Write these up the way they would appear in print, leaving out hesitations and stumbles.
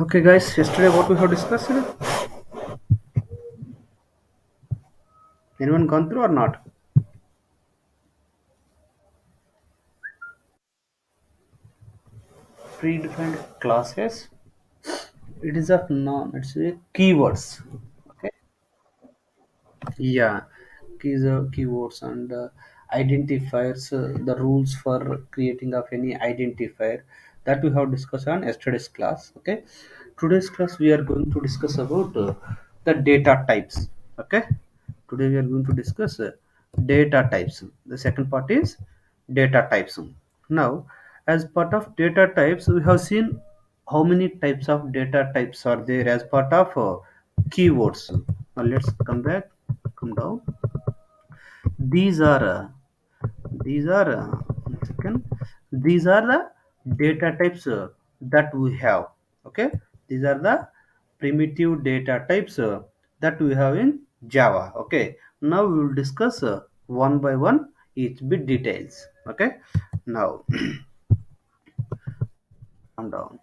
Okay, guys, yesterday what we have discussed, anyone gone through or not? Predefined classes. It is of non. It's a keywords. Okay. Yeah, keywords and identifiers. The rules for creating of any identifier that we have discussed on yesterday's class. Okay. Today's class we are going to discuss about the data types. Okay. Today we are going to discuss data types. The second part is data types. Now, as part of data types, we have seen how many types of data types are there as part of keywords. Now let's come back, come down. These are one second. These are the data types that we have. Okay, these are the primitive data types that we have in Java. Okay, now we will discuss one by one each bit details. Okay, now calm down.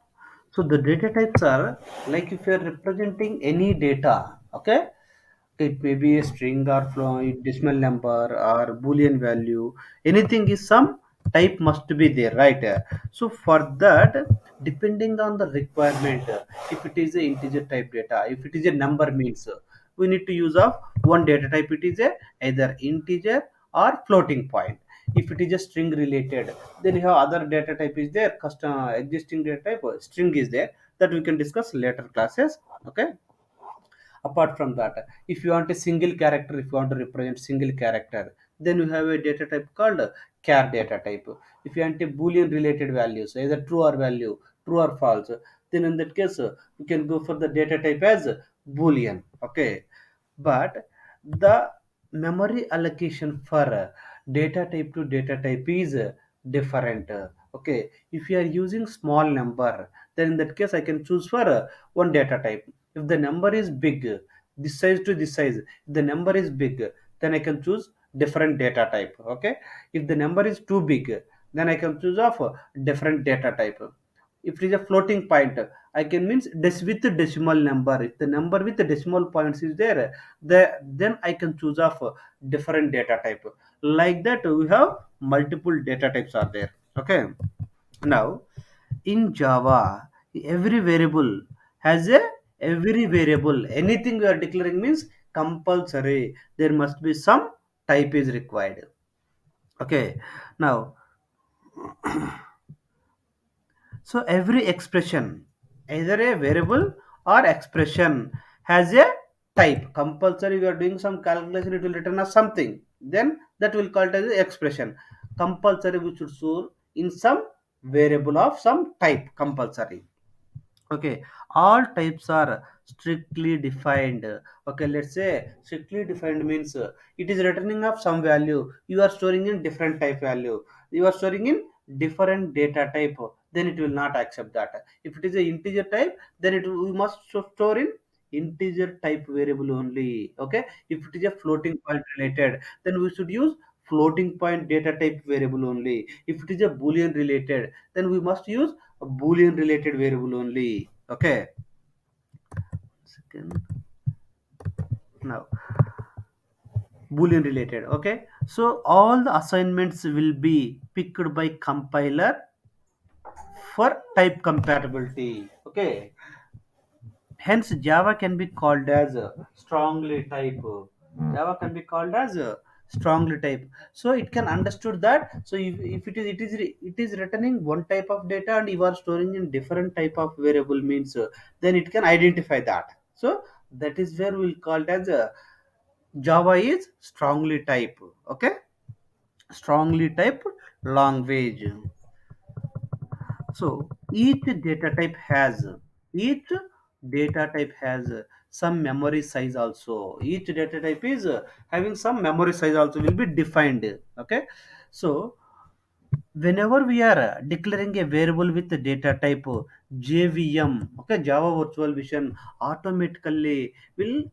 So the data types are like if you are representing any data. Okay, it may be a string or decimal number or boolean value. Anything is some type must be there, right? So for that, depending on the requirement, if it is a integer type data, if it is a number means we need to use of one data type. It is a either integer or floating point. If it is a string related, then you have other data type is there. Custom existing data type string is there that we can discuss later classes. Okay, apart from that, if you want a single character, if you want to represent single character, then you have a data type called char data type. If you want a boolean related values, either true or value, true or false, then in that case you can go for the data type as boolean. Okay, but the memory allocation for data type to data type is different. Okay, if you are using small number, then in that case I can choose for one data type. If the number is big, this size to this size, if the number is big, then I can choose different data type. Okay, if the number is too big, then I can choose of different data type. If it is a floating point, I can means with the decimal number. If the number with the decimal points is there, then I can choose of different data type. Like that we have multiple data types are there. Okay, now in Java, every variable has a every variable, anything we are declaring means compulsory there must be some type is required. Okay, now so every expression, either a variable or expression, has a type. Compulsory, we are doing some calculation, it will return us something. Then that will call it as a expression. Compulsory, we should store in some variable of some type. Compulsory. Okay, all types are strictly defined. Okay, let's say strictly defined means it is returning of some value. You are storing in different type value. You are storing in different data type. Then it will not accept that. If it is a integer type, then we must store in integer type variable only. Okay, if it is a floating point related, then we should use floating point data type variable only. If it is a boolean related, then we must use a boolean related variable only. Okay, second, now boolean related. Okay, so all the assignments will be picked by compiler for type compatibility. Okay, hence Java can be called as a strongly type. Java can be called as a strongly type. So it can understood that. So if it is returning one type of data and you are storing in different type of variable means then it can identify that. So that is where we'll call it as a Java is strongly type. Okay, strongly type language. So each data type has some memory size also. Each data type is having some memory size also will be defined. Okay, so whenever we are declaring a variable with the data type JVM, okay, Java Virtual Vision automatically will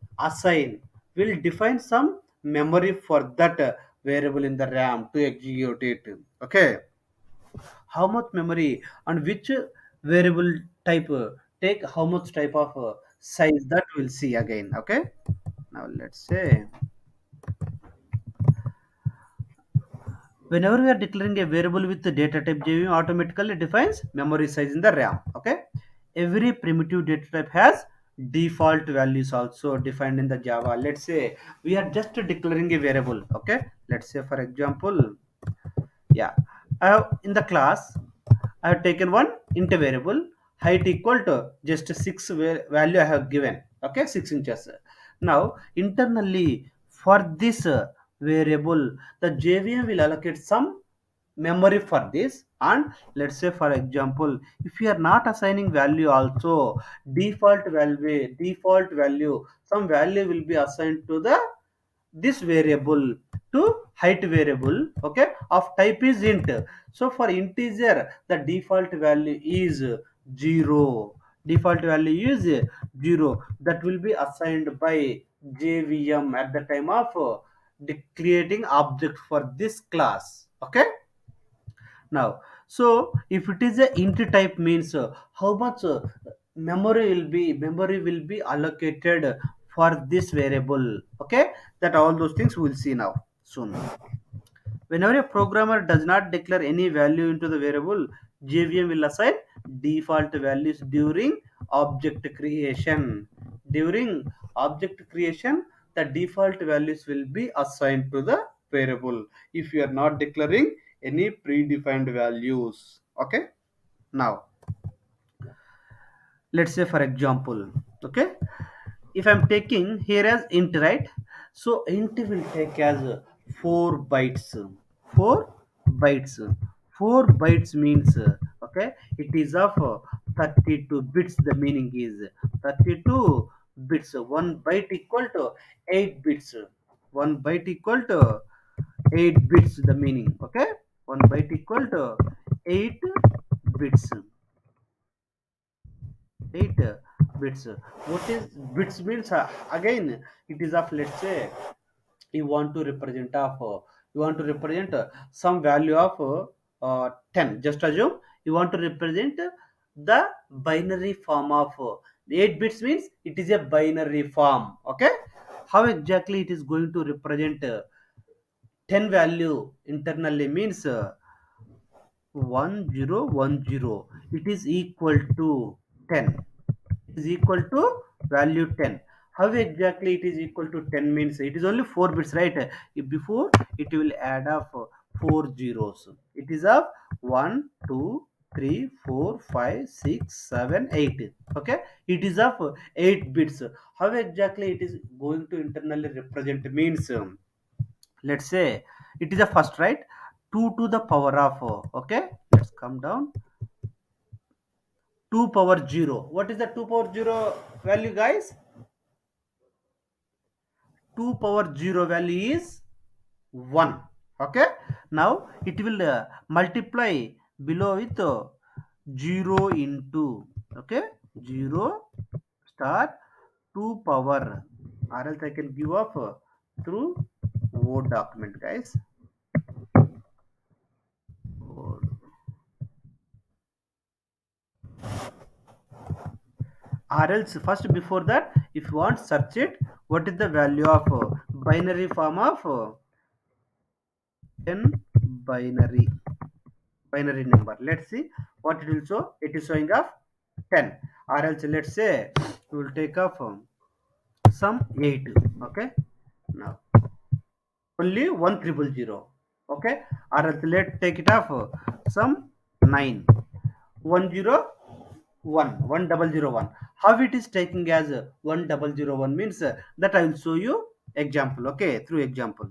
define some memory for that variable in the RAM to execute it. Okay, how much memory and which variable type take how much type of size that we'll see again. Okay, now let's say whenever we are declaring a variable with the data type, JVM automatically defines memory size in the RAM. Okay, every primitive data type has default values also defined in the Java. Let's say we are just declaring a variable. Okay, let's say for example, yeah, I have in the class I have taken one int variable height equal to just 6 value I have given. Okay, 6 inches. Now internally for this variable, the JVM will allocate some memory for this. And let's say for example, if you are not assigning value also, default value, some value will be assigned to the this variable, to height variable, okay, of type is int. So for integer the default value is 0. Default value is 0, that will be assigned by JVM at the time of creating object for this class. Okay, now so if it is a int type means how much memory will be allocated for this variable. Okay, that all those things we'll see now soon. Whenever a programmer does not declare any value into the variable, JVM will assign default values during object creation. During object creation, the default values will be assigned to the variable if you are not declaring any predefined values. Okay, now let's say for example, okay, if I'm taking here as int, right? So int will take as 4 bytes. 4 bytes. 4 bytes means okay, it is of 32 bits. The meaning is 32 bits. 1 byte equal to 8 bits. 1 byte equal to 8 bits. The meaning, okay, 1 byte equal to 8 bits. 8 bits. What is bits means? Again, it is of, let's say you want to represent of you want to represent some value of 10. Just assume you want to represent the binary form of 8 bits means it is a binary form. Okay, how exactly it is going to represent 10 value internally means 1010, it is equal to 10, is equal to value 10. How exactly it is equal to 10 means it is only 4 bits, right? Before it will add up 4 zeros. It is of 1 2 3 4 5 6 7 8. Okay, it is of 8 bits. How exactly it is going to internally represent means let's say it is a first, right? 2 to the power of okay, let's come down. 2 power 0, what is the 2 power 0 value, guys? 2 power 0 value is 1. Okay, now it will multiply below with 0 into, okay, 0 star 2 power, or else I can give off through word document, guys. Word. Or else first, before that, if you want search it, what is the value of binary form of 10 binary number. Let's see what it will show. It is showing of 10. Or else let's say we will take off some 8. Okay, now only 1000. Okay, or else let's take it off some 9. 101. How it is taking as 1001 means that I will show you example. Okay, through example.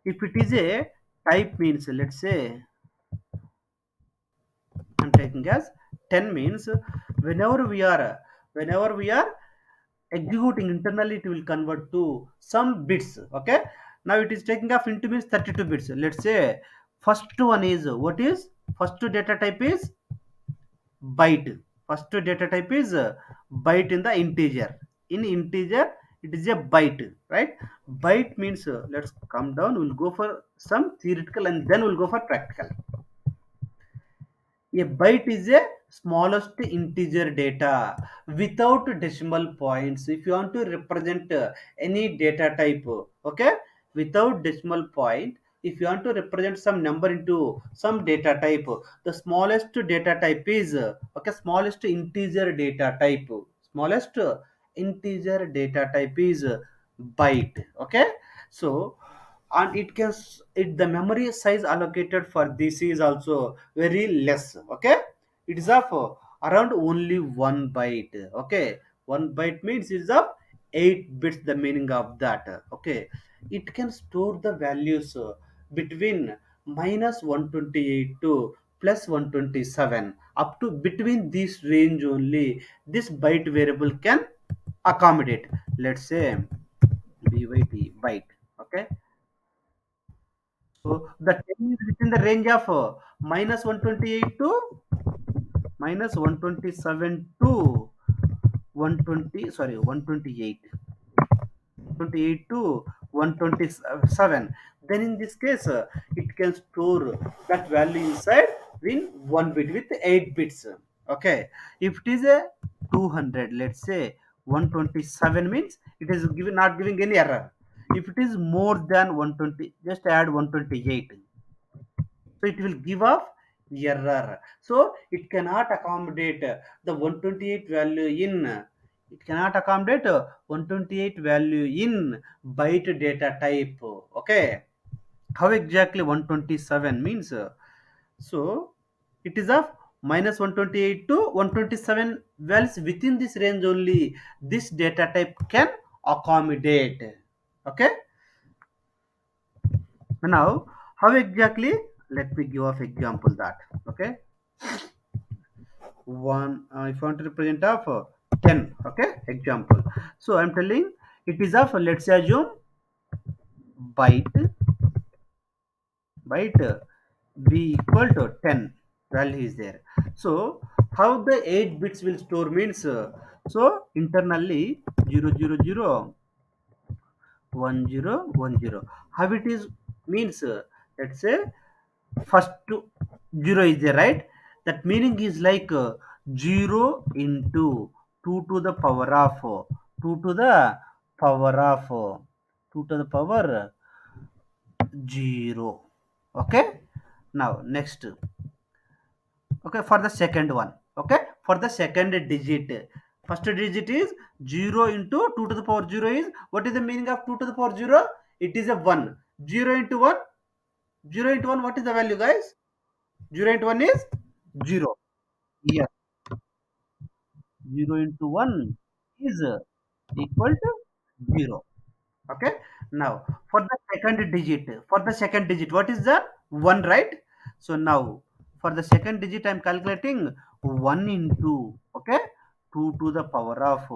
If it is a type means, let's say I'm taking as 10 means whenever we are executing internally, it will convert to some bits. Okay, now it is taking off into means 32 bits. Let's say first one is, what is first data type is byte. First data type is byte in the integer. In integer it is a byte, right? Byte means let's come down, we'll go for some theoretical and then we'll go for practical. A byte is a smallest integer data without decimal points. If you want to represent any data type, okay, without decimal point, if you want to represent some number into some data type, the smallest data type is okay, smallest integer data type, smallest integer data type is byte. Okay, so and it can it, the memory size allocated for this is also very less. Okay, it is of around only 1 byte. Okay, 1 byte means is of 8 bits, the meaning of that. Okay, it can store the values between minus 128 to plus 127, up to between this range only this byte variable can accommodate. Let's say byt byte. Okay, so the 10 is within the range of minus 128 to minus 127 to 120, sorry, 128, 28 to 127. Then in this case, it can store that value inside in 1 bit with 8 bits. Okay, if it is a 200, let's say 127 means it is given, not giving any error. If it is more than 120, just add 128, so it will give off error. So it cannot accommodate the 128 value in, it cannot accommodate 128 value in byte data type. Okay, how exactly 127 means, so it is of minus 128 to 127 values, within this range only this data type can accommodate. Okay, now how exactly, let me give of example that. Okay, one if you want to represent of 10. Okay, example, so I'm telling it is of, let's say assume byte byte b equal to 10 value is there. So how the 8 bits will store means, so internally 000 1010, how it is means, let's say first to 0 is there, right? That meaning is like 0 into 2 to the power of 2 to the power of 2 to the power 0. Okay, now next. Okay, for the second one. Okay, for the second digit, first digit is 0 into 2 to the power 0 is, what is the meaning of 2 to the power 0? It is a 1. 0 into 1, 0 into 1, what is the value, guys? 0 into 1 is 0. Yes, 0 into 1 is equal to 0. Okay, now for the second digit, what is the 1, right? So now for the second digit, I'm calculating 1 into, okay, 2 to the power of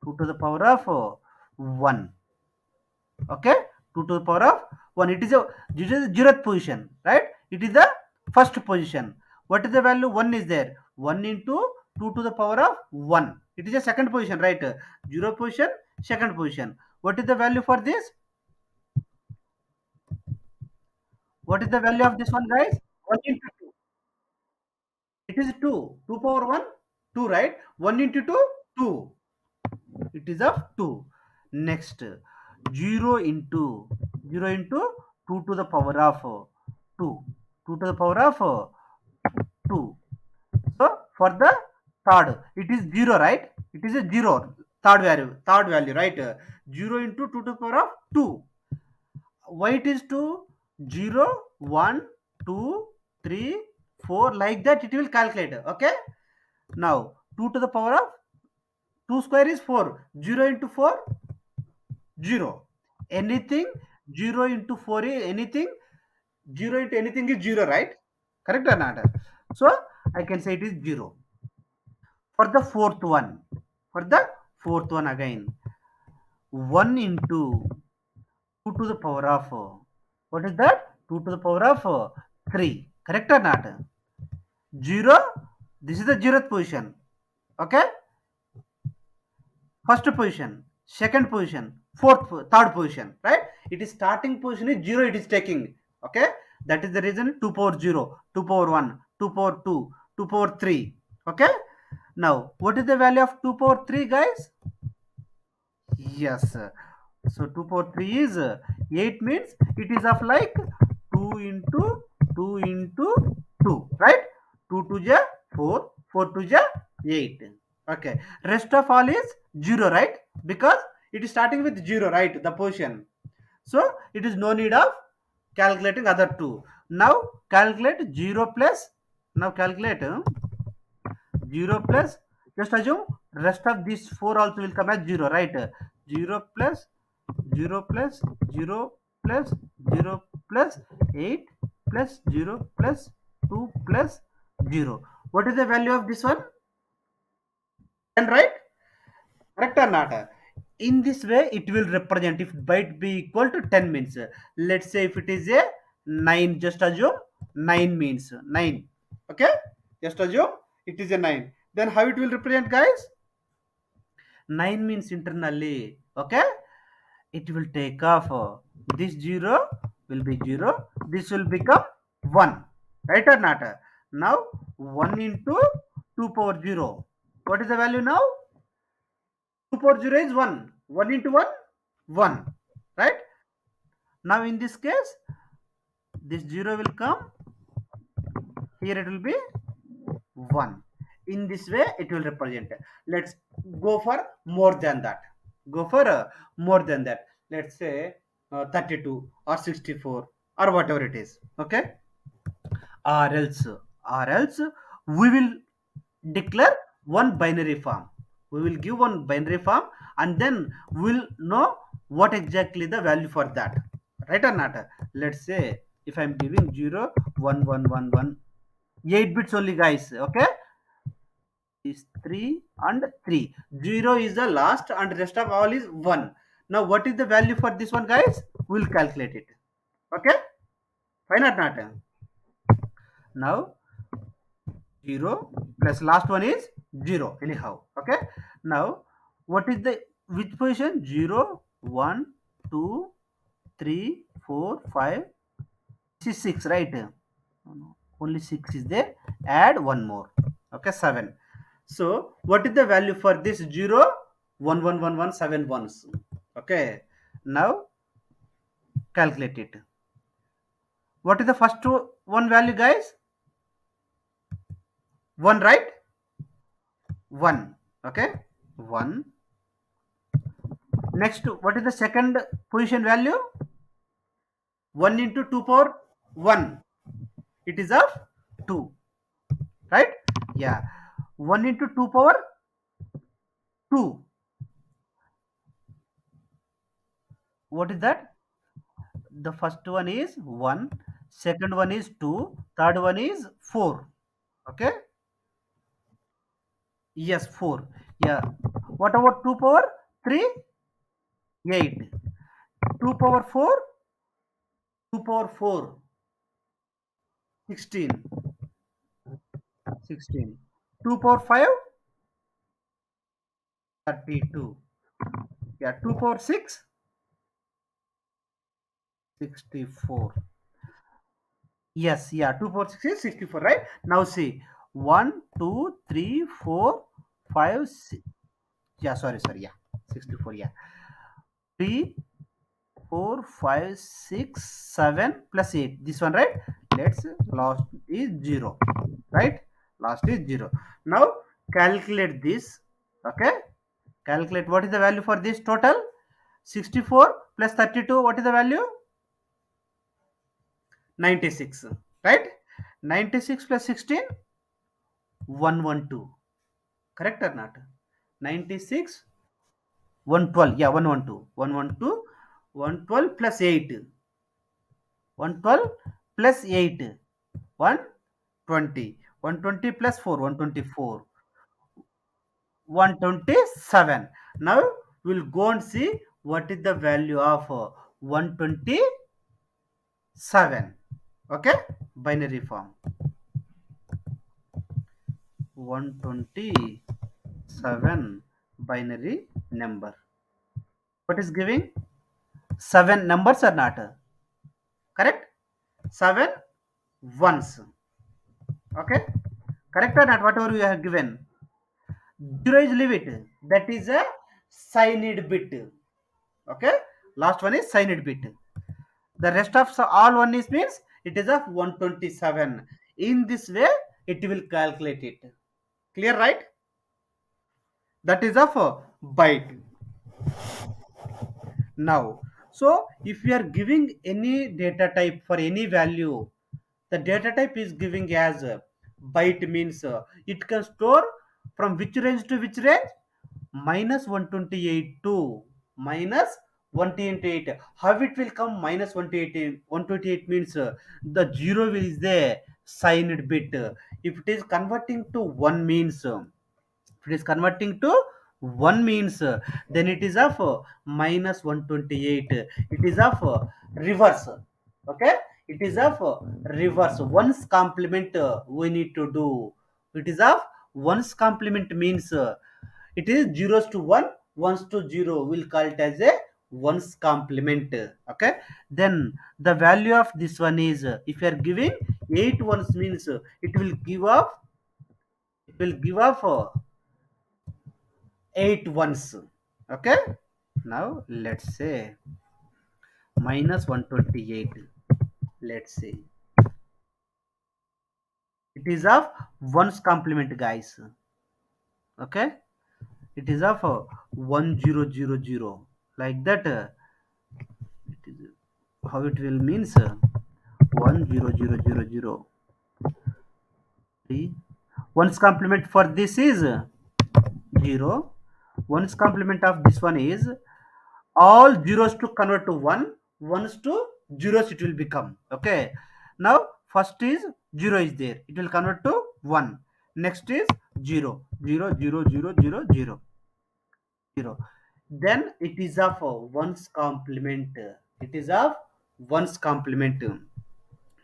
2 to the power of 1. Okay, 2 to the power of 1, it is a, this is the zeroth position, right? It is the first position. What is the value? 1 is there. 1 into 2 to the power of 1, it is a second position, right? Zero position, second position. What is the value for this? What is the value of this one, guys? 1 into 2, it is 2. 2 power 1, 2, right? 1 into 2, 2, it is of 2. Next, 0 into 0 into 2 to the power of 2, 2 to the power of 2. So for the third, it is 0, right? It is a 0, third value, right? 0 into 2 to the power of 2. Why it is 2? 0, 1, 2, 3, 4, like that it will calculate. Okay, now 2 to the power of 2 square is 4. 0 into 4, 0. Anything 0 into 4 is anything, 0 into anything is 0, right? Correct or not? So I can say it is 0. For the fourth one, for the fourth one again, 1 into 2 to the power of what is that? 2 to the power of 3. Correct or not? 0, this is the zeroth position. Okay, first position, second position, third position, right? It is starting position is 0, it is taking. Okay, that is the reason 2 power 0, 2 power 1, 2 power 2, 2 power 3. Okay. Now, what is the value of 2 power 3, guys? Yes. So 2 power 3 is 8, means it is of like 2 into 2 into 2, right? 2 to ja 4, 4 to ja 8. Okay. Rest of all is 0, right? Because it is starting with 0, right? The position. So it is no need of calculating other two. Now calculate 0 plus. Now calculate 0 plus, just assume rest of these 4 also will come as 0, right? 0 plus 0 plus 0 plus 0 plus 8 plus 0 plus 2 plus 0. What is the value of this one? 10, right? Correct or not? In this way it will represent, if byte be equal to 10 means, let's say if it is a 9, just assume 9 means 9. Okay, just assume it is a 9, then how it will represent, guys? 9 means internally, okay, it will take off, this 0 will be 0, this will become 1, right or not? Now 1 into 2 power 0, what is the value now? 2 power 0 is 1, 1 into 1, 1, right? Now in this case this 0 will come here, it will be 1. In this way it will represent. Let's go for more than that. Go for more than that. Let's say 32 or 64 or whatever it is. Okay. Or else we will declare one binary form. We will give one binary form, and then we'll know what exactly the value for that, right or not? Let's say if I'm giving 0 1 1 1 1, 8 bits only, guys. Okay, is 3 and 3. 0 is the last and rest of all is 1. Now what is the value for this one, guys? We'll calculate it. Okay, fine or not? Now 0 plus last one is 0 anyhow. Okay, now what is the, which position? 0 1 2 3 4 5 this is 6, right? No, no, only 6 is there, add one more. Okay, 7. So what is the value for this 0 1 1 1 1 7 ones? Okay, now calculate it. What is the first one value, guys? 1, right? 1. Okay, 1. Next, what is the second position value? 1 into 2 power 1. It is of 2, right? Yeah. 1 into 2 power 2. What is that? The first one is 1, second one is 2, third one is 4. Okay? Yes, 4. Yeah. What about 2 power 3? 8. 2 power 4? 2 power 4? 16. 16. 2 power 5? 32. Yeah. 2 power 6? 64. Yes, yeah. 2 power 6 is 64, right? Now see. 1, 2, 3, 4, 5, 6. Yeah, sorry. Yeah. 64, yeah. 3, 4 5 6 7 plus 8, this one, right? Let's, last is 0, right? Last is 0. Now calculate this. Okay, calculate what is the value for this total. 64 plus 32, what is the value? 96, right? 96 plus 16, 112. Correct or not? 96, 112. Yeah, 112. 112, 112 plus 8, 112 plus 8, 120. 120 plus 4, 124. 127. Now we'll go and see what is the value of 127. Okay, binary form. 127 binary number. What is giving? 7 numbers or not? Correct? 7 ones. Okay, Correct or not? Whatever you have given. Zero is leave it. That is a signed bit. Okay. Last one is signed bit. The rest of all one is means it is of 127. In this way, it will calculate it. Clear, right? That is of byte. Now, so if we are giving any data type for any value, the data type is giving as byte means it can store from which range to which range, minus 128 to minus 128. How it will come minus 128? 128 means the zero is the signed bit. If it is converting to one means if it is converting to 1 means then it is of minus 128. It is of reverse. Okay, it is of reverse. One's complement we need to do. It is of one's complement means it is zeros to 1, ones to 0. We'll call it as a one's complement. Okay, then the value of this one is if you are giving 8 ones means it will give off 8 ones. Okay, now let's say minus 128. Let's see, it is of ones complement, guys. Okay, it is of 1000, like that. It is how it will means 10000. See, ones complement for this is 0. Ones complement of this one is all zeros to convert to one, ones to zeros it will become. Okay, now first is 0 is there, it will convert to 1. Next is 0 0 0 0 0 0 0. Then it is of one's complement. It is of one's complement.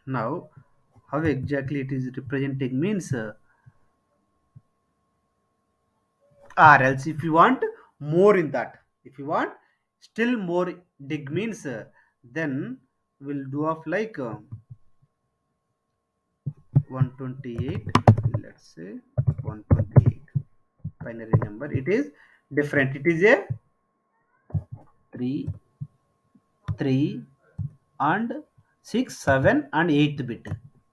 Now how exactly it is representing means or else if you want more in that, if you want still more dig means then we'll do of like 128. Let's say 128 binary number, it is different. It is a 3 3 and 6 7 and 8th bit,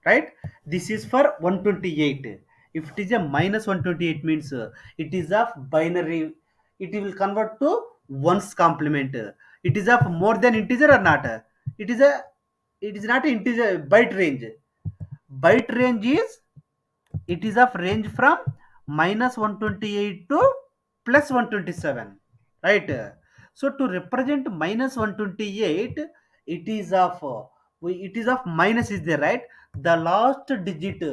right? This is for 128. If it is a minus 128 means it is of binary, it will convert to ones complement. It is of more than integer or not? It is a, it is not integer byte range. Byte range is, it is of range from minus 128 to plus 127, right? So to represent minus 128, it is of it is of minus is there, right? The last digit,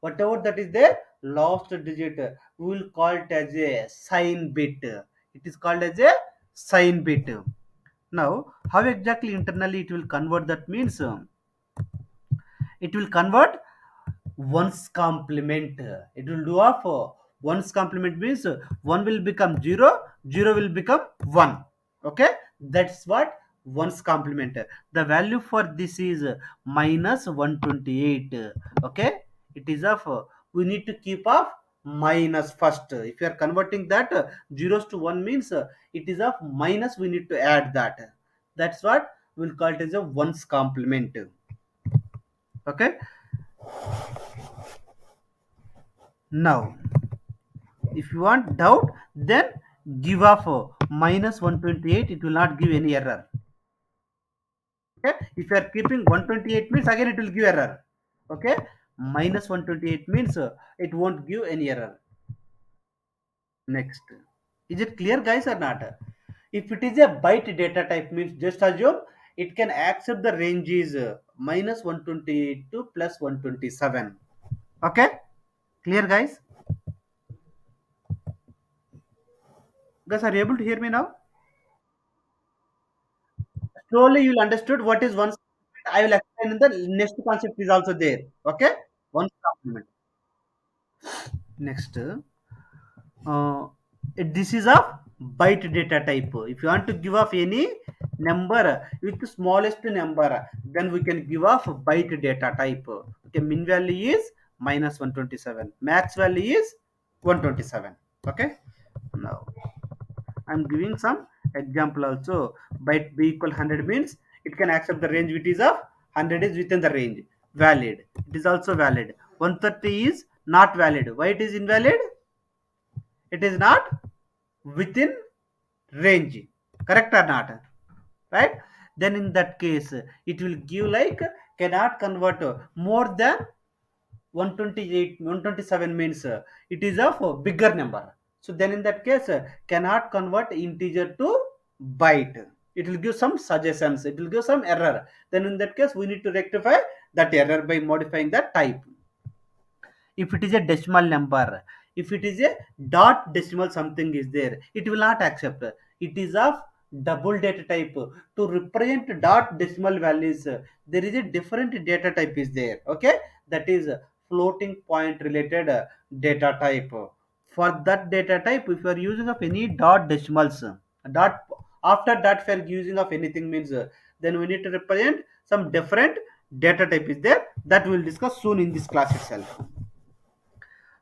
whatever that is there, last digit, we will call it as a sign bit. It is called as a sign bit. Now how exactly internally it will convert, that means it will convert one's complement. It will do of one's complement means 1 will become 0, 0 will become 1. Okay, that's what one's complement. The value for this is minus 128. Okay, it is of we need to keep of minus first. If you are converting that zeros to 1 means it is of minus, we need to add that. That's what we'll call it as a one's complement. Okay, now if you want doubt, then give off minus 128, it will not give any error. Okay, if you are keeping 128 means again it will give error. Okay, minus 128 means it won't give any error. Next, is it clear, guys, or not? If it is a byte data type means just assume it can accept the range is minus 128 to plus 127. Okay, clear, guys? Guys, are you able to hear me now? Slowly you'll understood what is one supplement. I will explain in the next concept is also there. Okay, one supplement. Next, this is a byte data type. If you want to give off any number with the smallest number, then we can give off byte data type. Okay, min value is minus 127. Max value is 127. Okay. Now I'm giving some example also. Byte b equal 100 means it can accept the range which is of 100 is within the range. Valid. It is also valid. 130 is not valid. Why it is invalid? It is not within range. Correct or not? Right? Then in that case, it will give like cannot convert more than 128 127 means it is of a bigger number. So then in that case cannot convert integer to byte. It will give some suggestions, it will give some error. Then in that case we need to rectify that error by modifying the type. If it is a decimal number, if it is a dot decimal something is there, it will not accept. It is of double data type. To represent dot decimal values, there is a different data type is there. Okay, that is floating point related data type. For that data type, if you are using of any dot decimals, dot after that if you are using of anything means then we need to represent some different data type is there, that we will discuss soon in this class itself.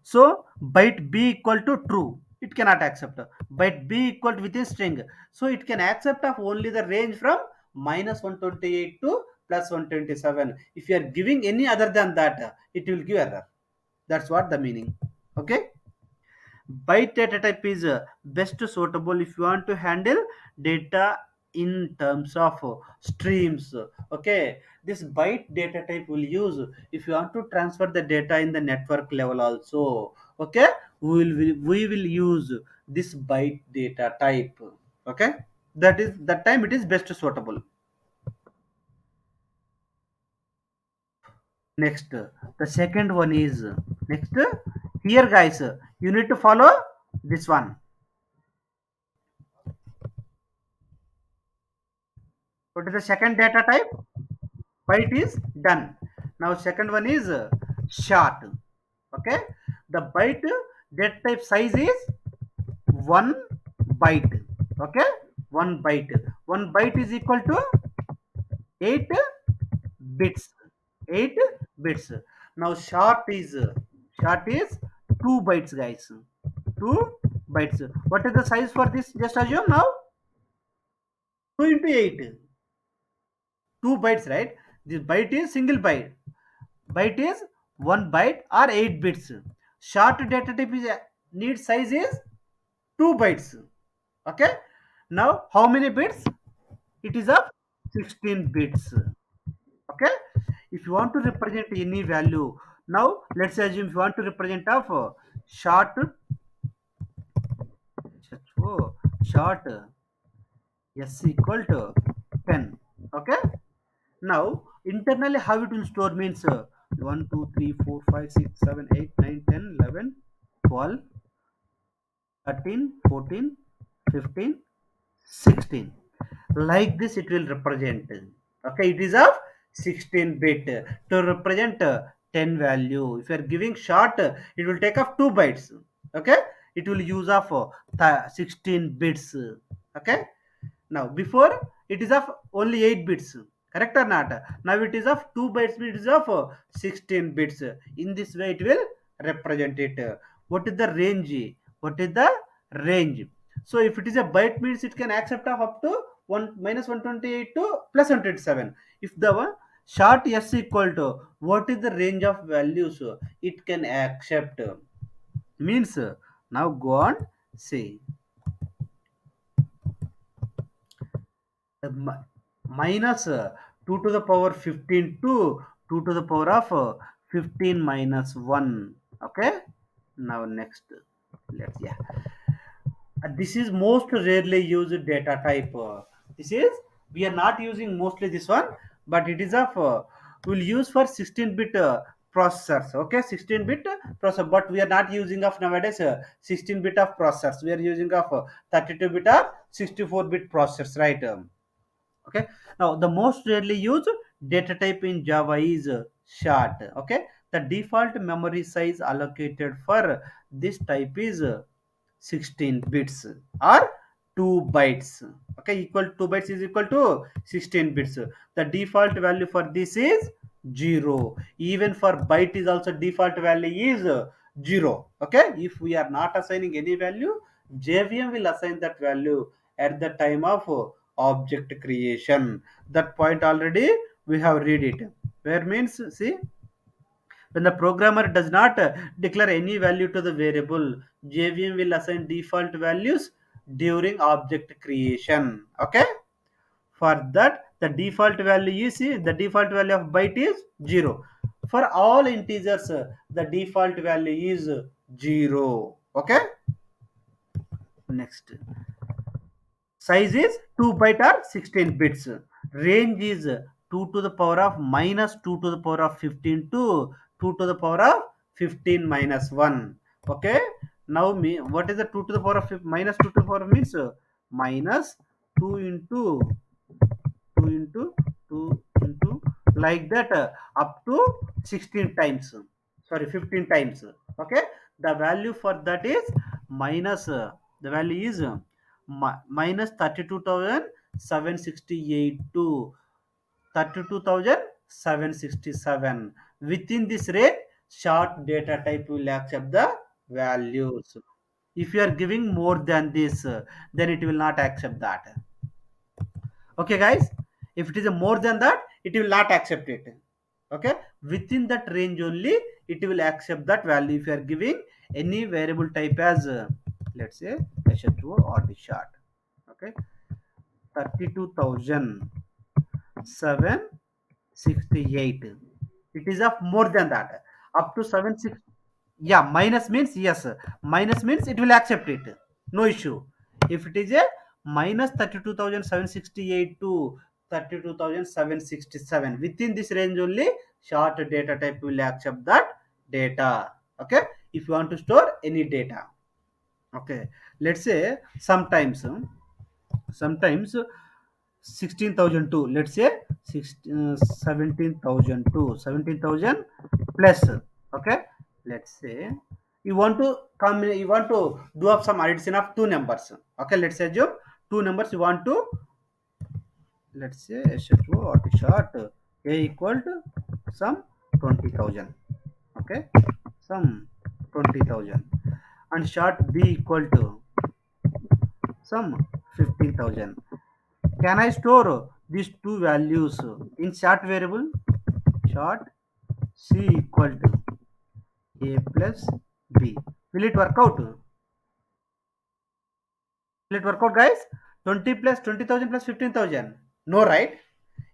So byte b equal to true, it cannot accept. Byte b equal to within string, so it can accept of only the range from minus 128 to plus 127. If you are giving any other than that, it will give error. That's what the meaning. Okay. Byte data type is best suitable if you want to handle data in terms of streams. Okay, this byte data type will use if you want to transfer the data in the network level also. Okay, we will use this byte data type. Okay, that is that time it is best suitable. Next, the second one is next. Here guys, you need to follow this one. What is the second data type? Byte is done. Now second one is short. Okay, the byte data type size is 1 byte. Okay, 1 byte. 1 byte is equal to 8 bits. 8 bits. Now short is 2 bytes, guys. 2 bytes. What is the size for this? Just assume now 2 into 8. 2 bytes, right? This byte is single byte. Byte is 1 byte or 8 bits. Short data type is need size is 2 bytes. Okay. Now how many bits? It is of 16 bits. Okay. If you want to represent any value, now let's assume if you want to represent of short oh, short s equal to 10. Okay. Now, internally, how it will store means 1, 2, 3, 4, 5, 6, 7, 8, 9, 10, 11, 12, 13, 14, 15, 16. Like this, it will represent. Okay, it is of 16 bit to represent 10 value. If you are giving short, it will take off 2 bytes. Okay, it will use of 16 bits. Okay, now before it is of only 8 bits. Correct or not? Now it is of 2 bytes, it is of 16 bits. In this way it will represent it. What is the range? What is the range? So if it is a byte means it can accept of up to 1 minus 128 to plus 127. If the short s equal to what is the range of values it can accept means now go on say minus 2 to the power 15 to 2 to the power of 15 minus 1. Okay, now next let's yeah, this is most rarely used data type. This is we are not using mostly this one, but it is of we'll use for 16-bit processors. Okay, 16-bit processor, but we are not using of nowadays 16-bit of processors. We are using of 32-bit or 64-bit processors, right? Okay, now the most rarely used data type in Java is short. Okay, the default memory size allocated for this type is 16 bits or 2 bytes. Okay, equal 2 bytes is equal to 16 bits. The default value for this is 0. Even for byte is also default value is 0. Okay, if we are not assigning any value, JVM will assign that value at the time of object creation. That point already we have read it. Where means, see, when the programmer does not declare any value to the variable, JVM will assign default values during object creation. Okay, for that, the default value, you see, the default value of byte is 0. For all integers, the default value is 0. Okay, next. Size is 2 byte or 16 bits. Range is 2 to the power of minus 2 to the power of 15 to 2 to the power of 15 minus 1. Okay, now me, what is the 2 to the power of minus 2 to the power of means minus 2 into 2 into 2 into like that up to 16 times, sorry, 15 times. Okay, the value for that is minus the value is minus 32,768 to 32,767. Within this range, short data type will accept the values. If you are giving more than this, then it will not accept that. Okay, guys, if it is a more than that, it will not accept it. Okay, within that range only it will accept that value. If you are giving any variable type as let's say sh2 or the short. Okay, 32,768, it is of more than that, up to 76. Yeah, minus means yes, minus means it will accept it, no issue. If it is a minus 32,768 to 32,767, within this range only short data type will accept that data. Okay, if you want to store any data. Okay, let's say sometimes 16,002, let's say 17,002 plus. Okay, let's say you want to do up some addition of two numbers. Okay, let's assume two numbers you want to, let's say SHO or the short a equal to some 20,000. Okay, some 20,000, and short b equal to some 15,000. Can I store these two values in short variable? Short c equal to a plus b. Will it work out? Will it work out, guys? 20 plus 20,000 plus 15,000. No, right?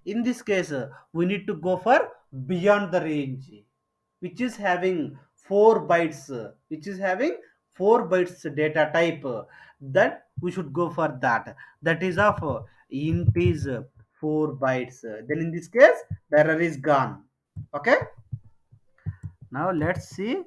In this case, we need to go for beyond the range, which is having 4 bytes, which is having 4 bytes data type. That we should go for that. That is of int is 4 bytes. Then in this case, the error is gone. Okay. Now let's see.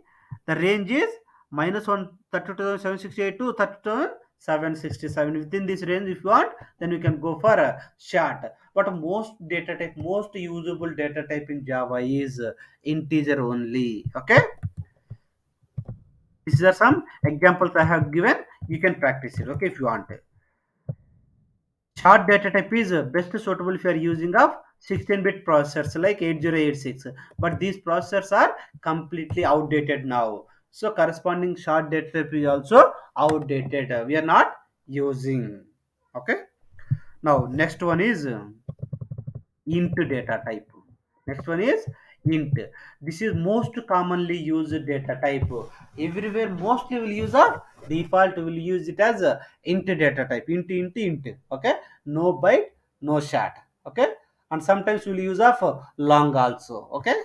The range is minus 132,768 to 32,767. Within this range, if you want, then you can go for a short. But most data type, most usable data type in Java is integer only. Okay. These are some examples I have given. You can practice it. Okay, if you want. Short data type is best suitable if you are using of 16-bit processors like 8086. But these processors are completely outdated now. So corresponding short data type is also outdated. We are not using. Okay. Now next one is int data type. Next one is int. This is most commonly used data type. Everywhere mostly will use a default will use it as a int data type. Int. Okay, no byte, no short. Okay, and sometimes we'll use of long also. Okay.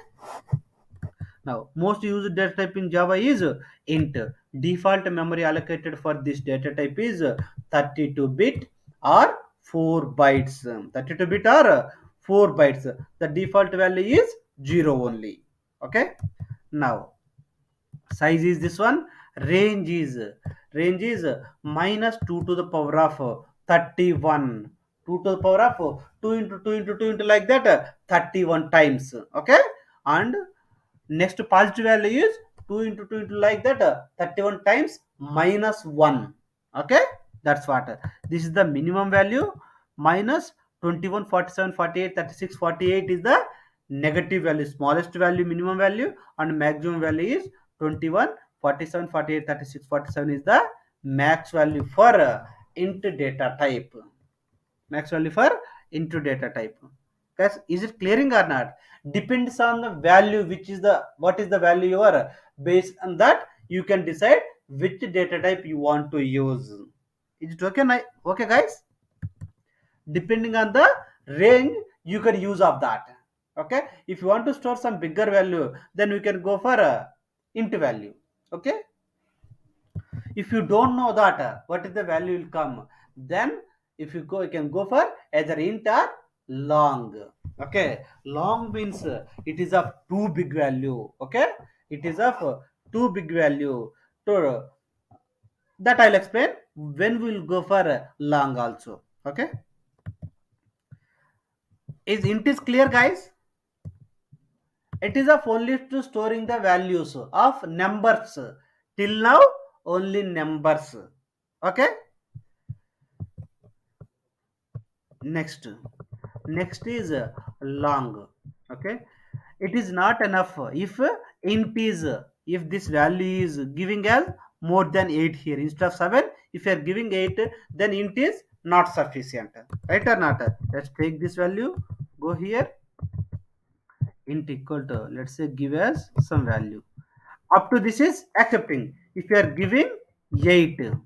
Now, most used data type in Java is int. Default memory allocated for this data type is 32-bit or 4 bytes. 32-bit or 4 bytes. The default value is 0 only. Okay. Now, size is this one. Range is minus 2 to the power of 31. 2 to the power of 2 into 2 into 2 into like that 31 times. Okay. And next positive value is 2 into 2 into like that 31 times minus 1. Okay, that's what. This is the minimum value minus 21, 47, 48, 36, 48 is the negative value, smallest value, minimum value, and maximum value is 21, 47, 48, 36, 47 is the max value for int data type. Max value for into data type. Guys, is it clearing or not? Depends on the value, which is the what is the value you are. Based on that, you can decide which data type you want to use. Is it okay? Okay, guys. Depending on the range, you can use of that. Okay. If you want to store some bigger value, then we can go for a int value. Okay. If you don't know that what is the value will come, then if you go, you can go for either int or long. Okay, long means it is of too big value. Okay, it is of too big value. So that I'll explain when we'll go for long also. Okay, is int is clear, guys? It is of only to storing the values of numbers. Till now only numbers. Okay. Next is long. Okay, it is not enough if int is if this value is giving us more than 8 here instead of 7. If you are giving 8, then int is not sufficient, right or not? Let's take this value, go here, int equal to, let's say, give us some value. Up to this is accepting. If you are giving 8, you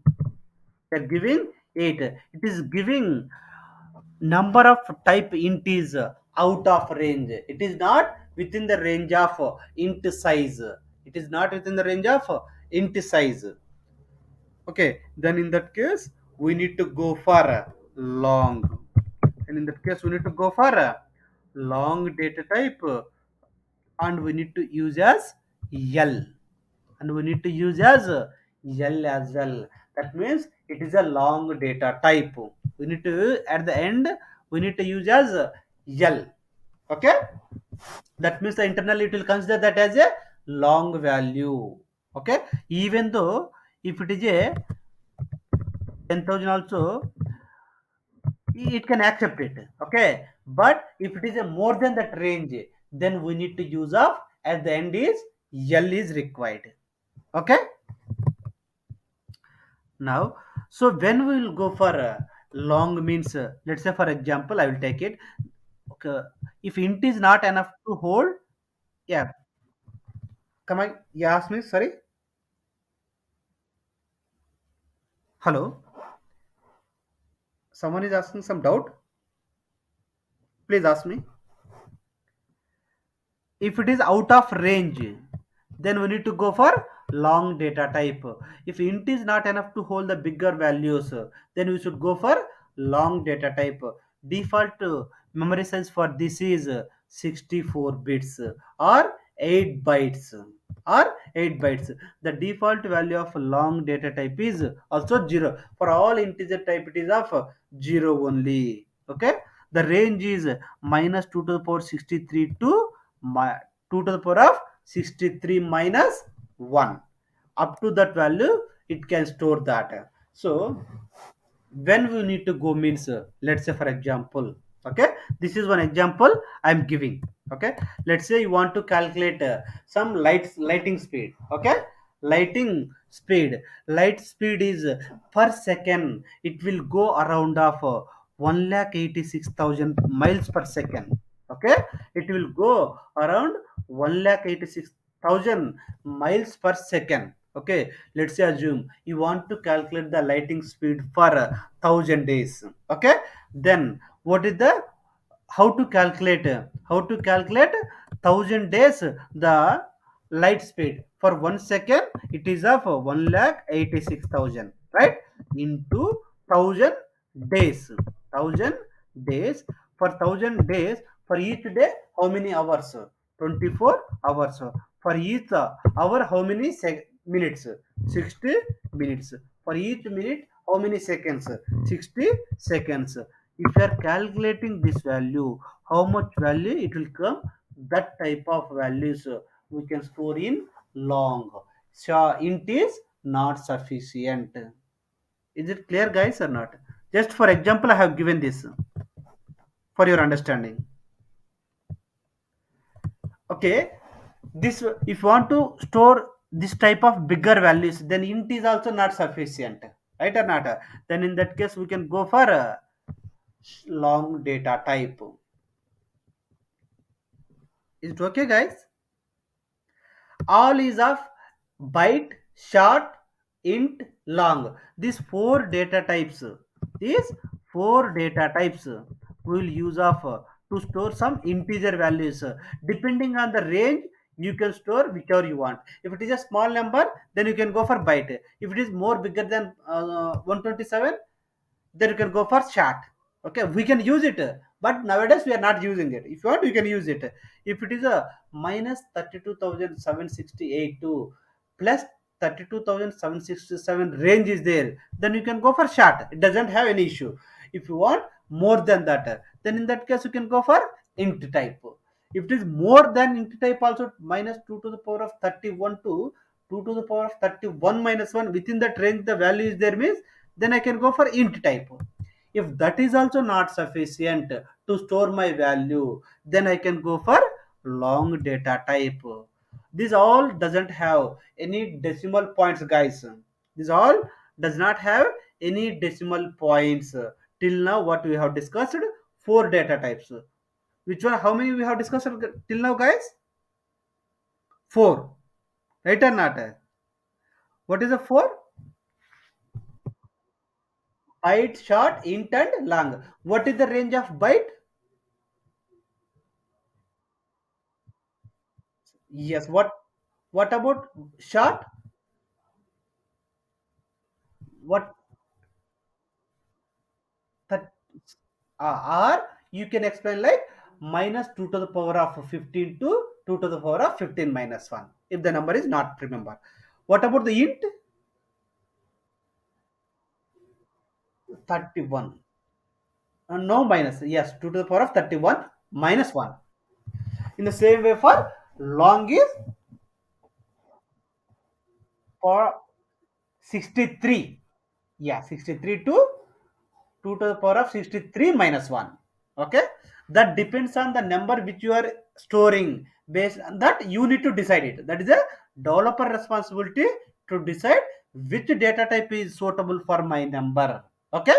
are giving 8, it is giving number of type int is out of range. It is not within the range of int size. It is not within the range of int size. Okay, then in that case we need to go for long. And in that case we need to go for long data type, and we need to use as L, and we need to use as L as well. That means it is a long data type. We need to, at the end, we need to use as L. Okay, that means the internally it will consider that as a long value. Okay, even though if it is a 10,000 also, it can accept it. Okay, but if it is a more than that range, then we need to use of, at the end is L is required. Okay, now, so when we will go for long means, let's say for example I will take it. Okay, if int is not enough to hold, yeah, come on, you ask me, sorry. Hello, someone is asking some doubt, please ask me. If it is out of range, then we need to go for long data type. If int is not enough to hold the bigger values, then we should go for long data type. Default memory size for this is 64 bits or 8 bytes, or 8 bytes. The default value of long data type is also 0. For all integer type it is of 0 only. Okay, the range is minus 2 to the power 63 to 2 to the power of 63 minus 1. Up to that value it can store that. So when we need to go means, let's say for example, okay, this is one example I'm giving. Okay, let's say you want to calculate some lighting speed. Okay, lighting speed, light speed is per second, it will go around of 1,86,000 miles per second. Okay, it will go around 1,86,000 miles per second. Okay, let's say assume you want to calculate the lighting speed for 1,000 days. Okay, then what is the, how to calculate 1,000 days the light speed for 1 second, it is of 1,86,000, right, into 1,000 days. 1,000 days, for 1,000 days, for each day how many hours? 24 hours. For each hour how many minutes? 60 minutes. For each minute how many seconds? 60 seconds. If you are calculating this value, how much value it will come, that type of values we can store in long. So int is not sufficient. Is it clear, guys, or not? Just for example I have given this for your understanding. Okay, this if you want to store this type of bigger values, then int is also not sufficient, right or not? Then in that case we can go for a long data type. Is it okay, guys? All is of byte, short, int, long. These four data types, these four data types we will use of to store some integer values. Depending on the range, you can store whichever you want. If it is a small number, then you can go for byte. If it is more bigger than 127, then you can go for chat. Okay, we can use it, but nowadays we are not using it. If you want, you can use it. If it is a minus 32,768 to plus 32,767 range is there, then you can go for chat. It doesn't have any issue. If you want more than that, then in that case you can go for int type. If it is more than int type also, minus 2 to the power of 31 to 2 to the power of 31 minus 1, within that range the value is there means, then I can go for int type. If that is also not sufficient to store my value, then I can go for long data type. This all doesn't have any decimal points, guys. This all does not have any decimal points. Till now, what we have discussed, four data types. Which one? How many we have discussed till now, guys? Four. Right or not? What is the four? Byte, short, int, and long. What is the range of byte? Yes. What about short? What that or you can explain like minus 2 to the power of 15 to 2 to the power of 15 minus 1 if the number is not remember. What about the int? 31. No minus. Yes, 2 to the power of 31 minus 1. In the same way for long is for 63. Yeah, 63 to 2 to the power of 63 minus 1. Okay, that depends on the number which you are storing. Based on that, you need to decide it. That is a developer responsibility to decide which data type is suitable for my number. Okay,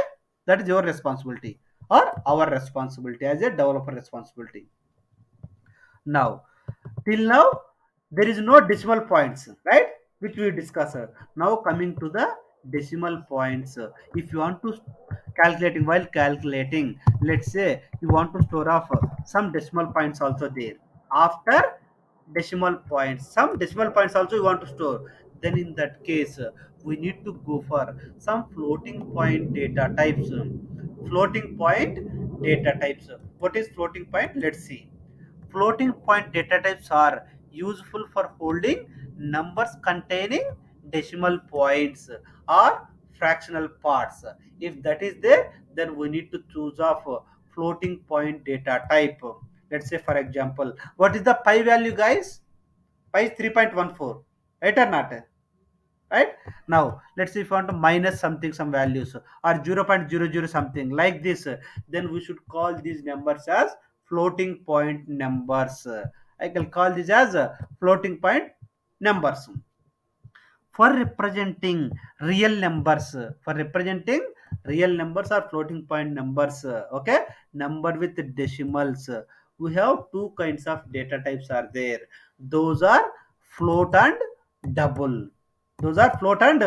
that is your responsibility or our responsibility as a developer responsibility. Now, till now, there is no decimal points, right? Which we discussed. Now coming to the decimal points. If you want to calculating, while calculating, let's say you want to store off some decimal points also there. After decimal points, some decimal points also you want to store. Then in that case, we need to go for some floating point data types. Floating point data types. What is floating point? Let's see. Floating point data types are useful for holding numbers containing decimal points or fractional parts. If that is there, then we need to choose of floating point data type. Let's say, for example, what is the pi value, guys? Pi is 3.14, right or not? Right. Now let's say if you want to minus something, some values or 0.00 something like this, then we should call these numbers as floating point numbers. I can call this as floating point numbers for representing real numbers. For representing real numbers or floating point numbers. Okay, number with decimals. We have two kinds of data types are there. Those are float and double. Those are float and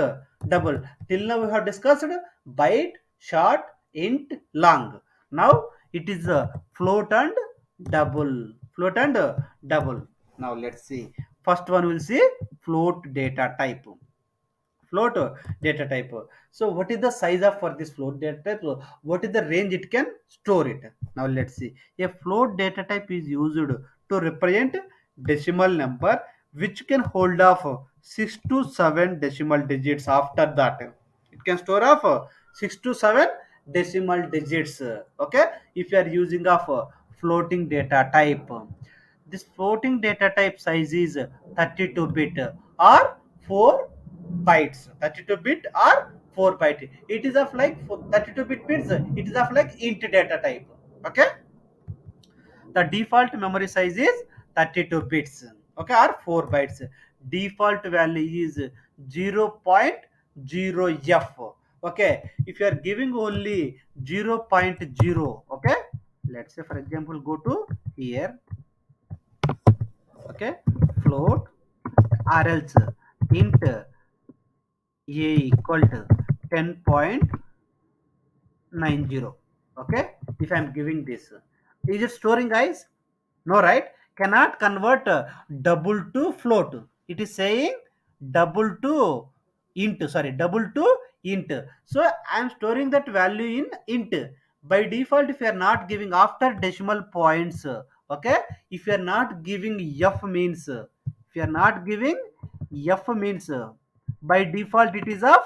double. Till now we have discussed byte, short, int, long. Now it is float and double. Float and double. Now let's see. First one will see float data type. Float data type. So what is the size of for this float data type? So what is the range it can store it? Now let's see. A float data type is used to represent decimal number which can hold of 6 to 7 decimal digits. After that it can store of 6 to 7 decimal digits. Okay, if you are using of floating data type. This floating data type size is 32-bit or 4 bytes. 32-bit or 4 byte. It is of like 32-bit bits. It is of like int data type. Okay. The default memory size is 32 bits, okay, or 4 bytes. Default value is 0.0f. Okay, if you are giving only 0.0, okay, let's say for example go to here, okay, float or else int a equal to 10.90. Okay, if I'm giving this, is it storing, guys? No, right? Cannot convert double to float. It is saying double to int, sorry, double to int. So I am storing that value in int. By default, if you are not giving after decimal points, okay, if you are not giving f means, if you are not giving f means, by default it is of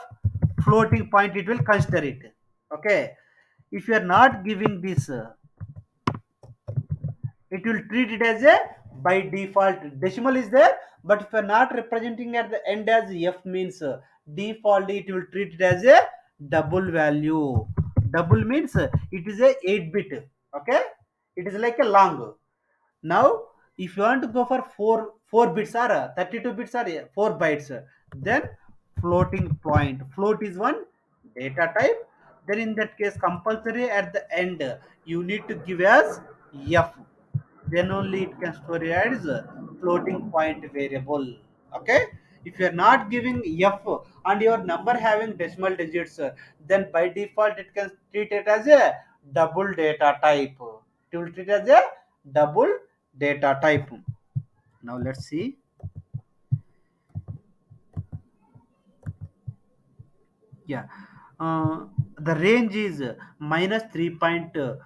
floating point, it will consider it. Okay, if you are not giving this, it will treat it as a, by default decimal is there, but if you are not representing at the end as f means, default it will treat it as a double value. Double means it is a 8 bit. Okay, it is like a long. Now if you want to go for 4 bits or 32 bits or 4 bytes, then floating point, float is one data type, then in that case compulsory at the end you need to give as f, then only it can store it as a floating point variable. Okay, if you are not giving f and your number having decimal digits, then by default it can treat it as a double data type. It will treat as a double data type. Now let's see. Yeah, uh, the range is minus 3.4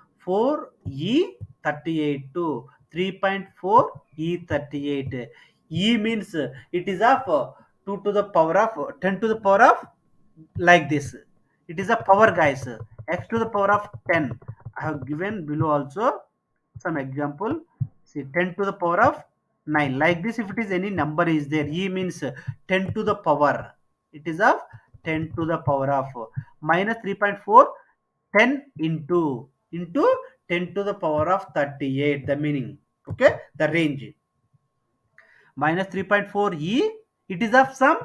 e38 to 3.4 e38. E means it is of 2 to the power of 10 to the power of, like this. It is a power, guys. X to the power of 10. I have given below also some example. See, 10 to the power of 9. Like this, if it is any number is there, E means 10 to the power. It is of 10 to the power of minus 3.4, 10 into 10 to the power of 38, the meaning. Okay, the range minus 3.4 e, it is of some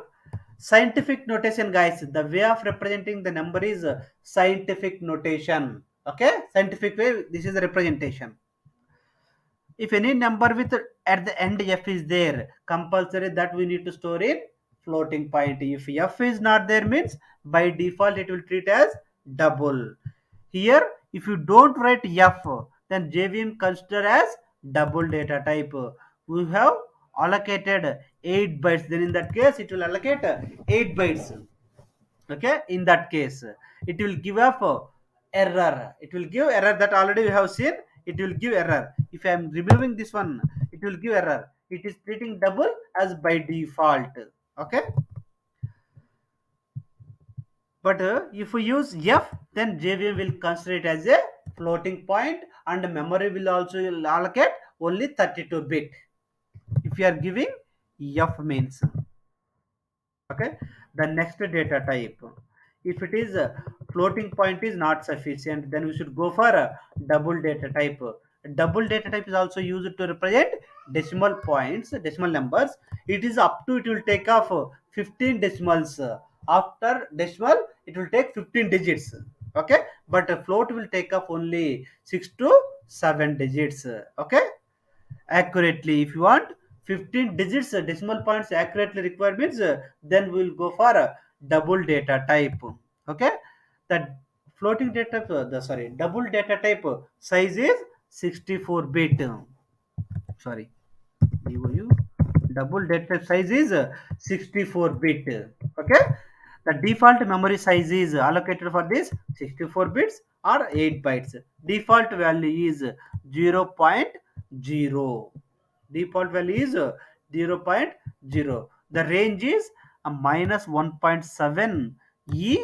scientific notation, guys. The way of representing the number is scientific notation. Okay, scientific way, this is the representation. If any number with at the end f is there, compulsory that we need to store in floating point. If f is not there means, by default it will treat as double. Here if you don't write f, then jvm consider as double data type. We have allocated 8 bytes, then in that case it will allocate 8 bytes. Okay, in that case it will give up error, it will give error, that already we have seen. It will give error if I am removing this one, it will give error. It is treating double as by default. Okay, but if we use f, then jvm will consider it as a floating point, and memory will also allocate only 32 bit if you are giving f means. Okay, the next data type, if it is floating point is not sufficient, then we should go for a double data type. Double data type is also used to represent decimal points, decimal numbers. It is up to, it will take off 15 decimals. After decimal it will take 15 digits. Okay, but a float will take off only 6 to 7 digits. Okay, accurately if you want 15 digits, decimal points accurately required means, then we will go for a double data type. Okay, the floating data type, the sorry, double data type size is 64 bit. Sorry, DOU, double data type size is 64 bit. Okay, the default memory size is allocated for this 64 bits or 8 bytes. Default value is 0.0. Default value is 0.0. The range is a minus 1.7 e,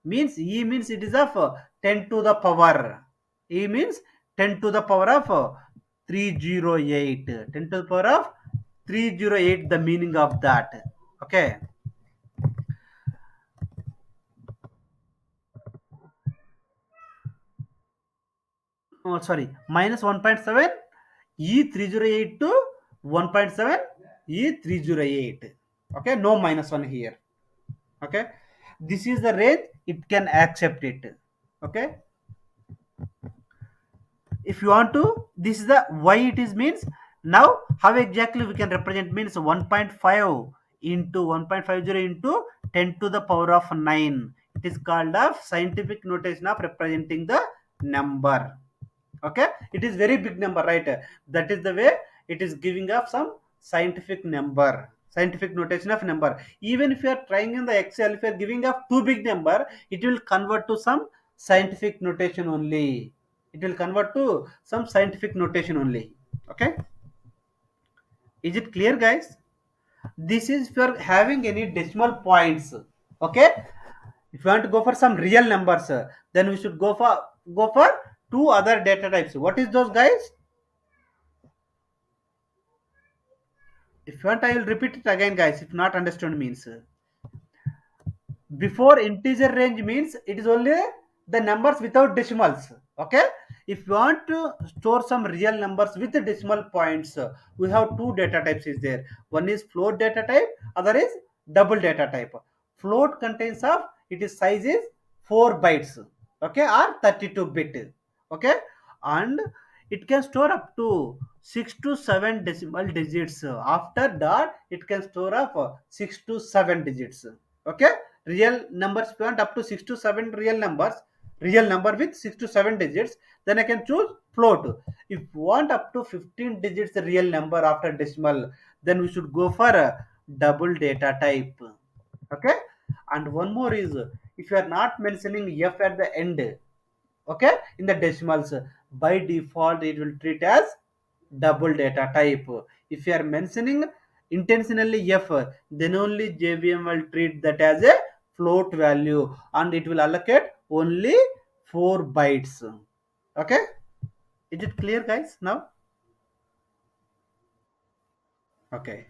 means it is of 10 to the power. E means 10 to the power of 308. 10 to the power of 308, the meaning of that. Okay, oh sorry, minus 1.7 e 308 to 1.7 is 308. Okay, no minus 1 here. Okay, this is the range it can accept it. Okay, if you want to, this is the why it is means. Now how exactly we can represent means 1.5 into 1.50 into 10 to the power of 9. It is called a scientific notation of representing the number. Okay, it is very big number, right? That is the way it is giving up some scientific number, scientific notation of number. Even if you are trying in the excel, if you are giving up too big number, it will convert to some scientific notation only. It will convert to some scientific notation only. Okay, is it clear, guys? This is for having any decimal points. Okay, if you want to go for some real numbers, then we should go for two other data types. What is those, guys? If you want, I will repeat it again, guys. If not understood means, before integer range means it is only the numbers without decimals. Okay, if you want to store some real numbers with the decimal points, we have two data types is there. One is float data type, other is double data type. Float contains of it is size is 4 bytes, okay, or 32 bit. Okay, and it can store up to 6 to 7 decimal digits. After that it can store up 6 to 7 digits. Okay, real numbers, if you want up to 6 to 7 real numbers, real number with 6 to 7 digits, then I can choose float. If you want up to 15 digits real number after decimal, then we should go for a double data type. Okay, and one more is, if you are not mentioning f at the end, okay, in the decimals, by default it will treat as double data type. If you are mentioning intentionally f, then only JVM will treat that as a float value and it will allocate only 4 bytes. Okay, is it clear, guys, now? Okay,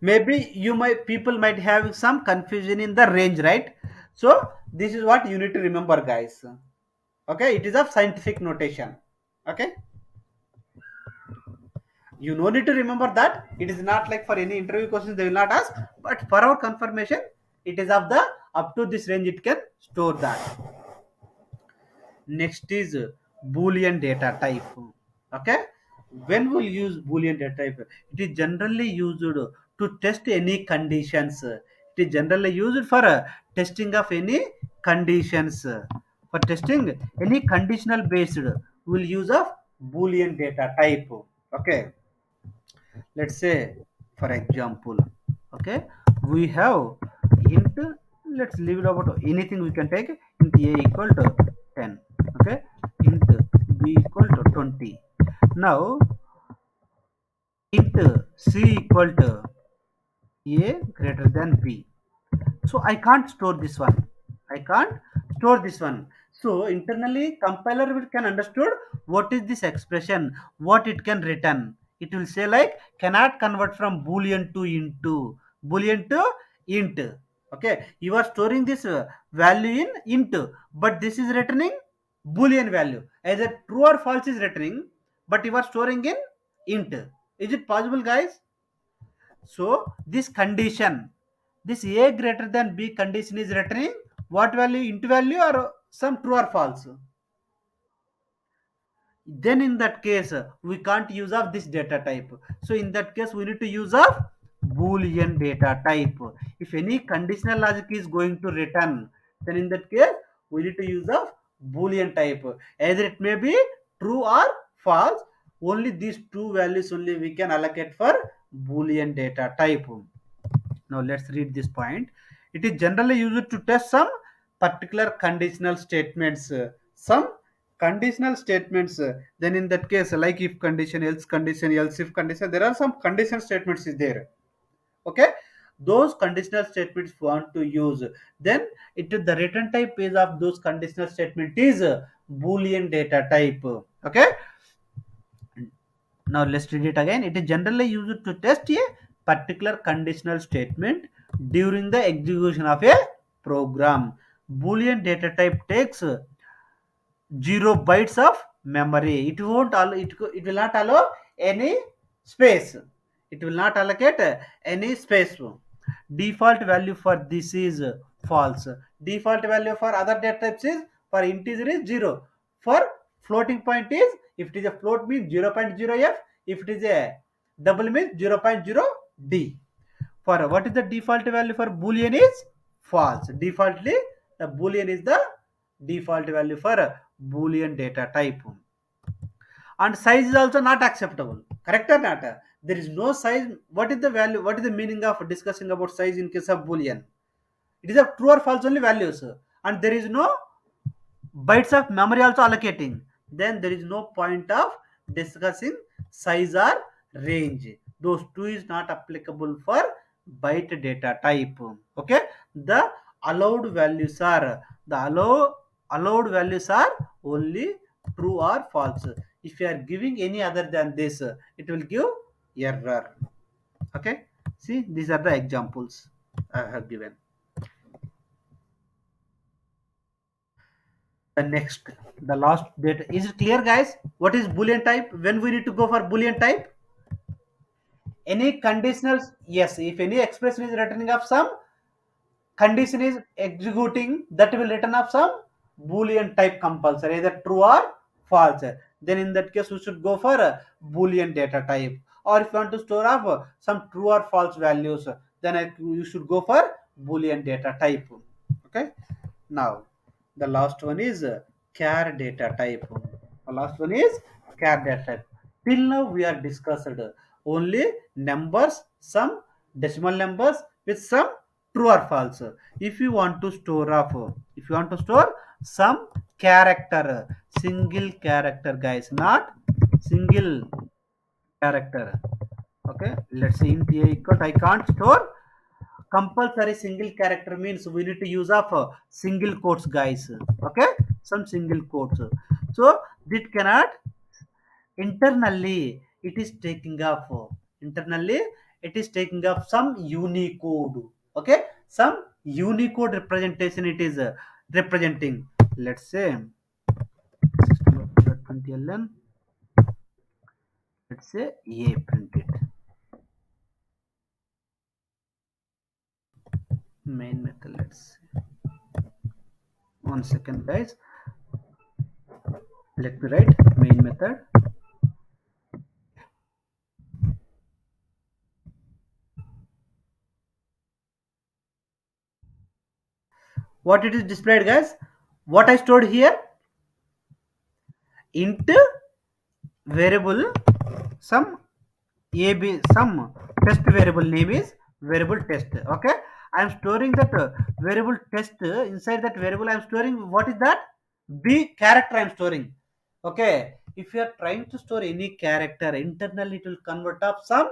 maybe you might people might have some confusion in the range, right? So this is what you need to remember, guys. Okay, it is of scientific notation. Okay, you no need to remember that. It is not like for any interview questions they will not ask, but for our confirmation it is of the up to this range it can store that. Next is boolean data type. Okay, when we'll use boolean data type, it is generally used to test any conditions. It is generally used for testing of any conditions. For testing any conditional based, we'll use of boolean data type. Okay, let's say for example, okay, we have int, let's leave it about anything we can take, int a equal to 10. Okay, int b equal to 20. Now int c equal to a greater than b. So I can't store this one. I can't store this one. So internally compiler can understood what is this expression, what it can return. It will say like cannot convert from boolean to into, boolean to int. Okay, you are storing this value in int, but this is returning boolean value, either true or false is returning, but you are storing in int. Is it possible, guys? So this condition, this a greater than b condition is returning what value? Int value or some true or false? Then in that case we can't use of this data type. So in that case we need to use of boolean data type. If any conditional logic is going to return, then in that case we need to use of boolean type. Either it may be true or false. Only these two values only we can allocate for boolean data type. Now let's read this point. It is generally used to test some particular conditional statements. Some conditional statements. Then in that case, like if condition, else if condition, there are some conditional statements is there. Okay, those conditional statements want to use. Then it the return type is of those conditional statement is boolean data type. Okay, now let's read it again. It is generally used to test a particular conditional statement during the execution of a program. Boolean data type takes 0 bytes of memory. It won't allow, it will not allow any space. It will not allocate any space. Default value for this is false. Default value for other data types is, for integer is 0. For floating point is, if it is a float means 0.0f, if it is a double means 0.0d. For what is the default value for boolean is false. Defaultly the boolean is the default value for boolean data type. And size is also not acceptable, correct or not? There is no size. What is the value, what is the meaning of discussing about size in case of boolean? It is a true or false only values, and there is no bytes of memory also allocating. Then there is no point of discussing size or range. Those two is not applicable for byte data type. Okay, the allowed values are, the allowed values are only true or false. If you are giving any other than this, it will give error. Okay, see, these are the examples I have given. The next, the last data, is it clear guys? What is boolean type? When we need to go for boolean type? Any conditionals, yes, if any expression is returning of some condition is executing, that will return of some boolean type compulsory, either true or false. Then in that case we should go for a boolean data type. Or if you want to store of some true or false values, then you should go for boolean data type. Okay, now the last one is char data type. The last one is char data type. Till now we are discussed only numbers, some decimal numbers with some true or false. If you want to store of, if you want to store some character, single character guys, not single character. Okay, let's say int a equal, I can't store compulsory single character, means we need to use of single quotes guys. Okay, some single quotes. So this cannot, internally it is taking up, internally it is taking up some unicode. Okay, some unicode representation it is representing. Let's say system of 20ln, let's say a printed main method. Let's see, 1 second guys, let me write main method. What it is displayed guys, what I stored here, int variable some ab, some test variable name is variable test. Okay, I am storing that variable test. Inside that variable I am storing, what is that, b character I am storing. Okay, if you are trying to store any character internally, it will convert of some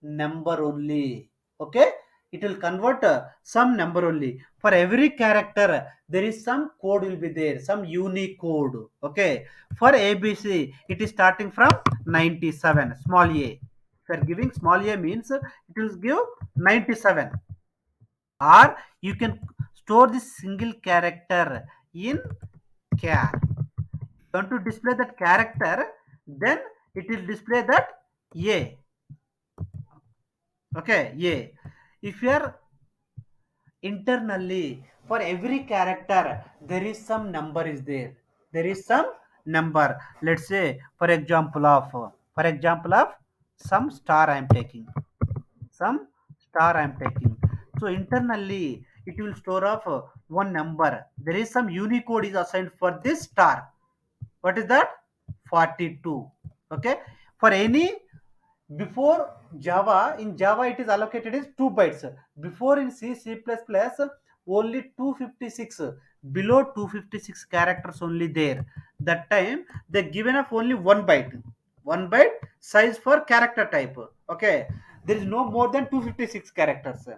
number only. Okay, it will convert some number only. For every character there is some code will be there, some unique code. Okay, for abc it is starting from 97 small a. If you are giving small a means it will give 97. Or you can store this single character in char. If you want to display that character, then it will display that a. Okay, a. If you are internally, for every character there is some number is there, there is some number. Let's say for example of some star I am taking, some star I am taking. So internally it will store of one number, there is some unicode is assigned for this star. What is that, 42. Okay, for any, before java, in java it is allocated is 2 bytes. Before in c++ only 256, below 256 characters only there. That time they given up only 1 byte, 1 byte size for character type. Okay, there is no more than 256 characters.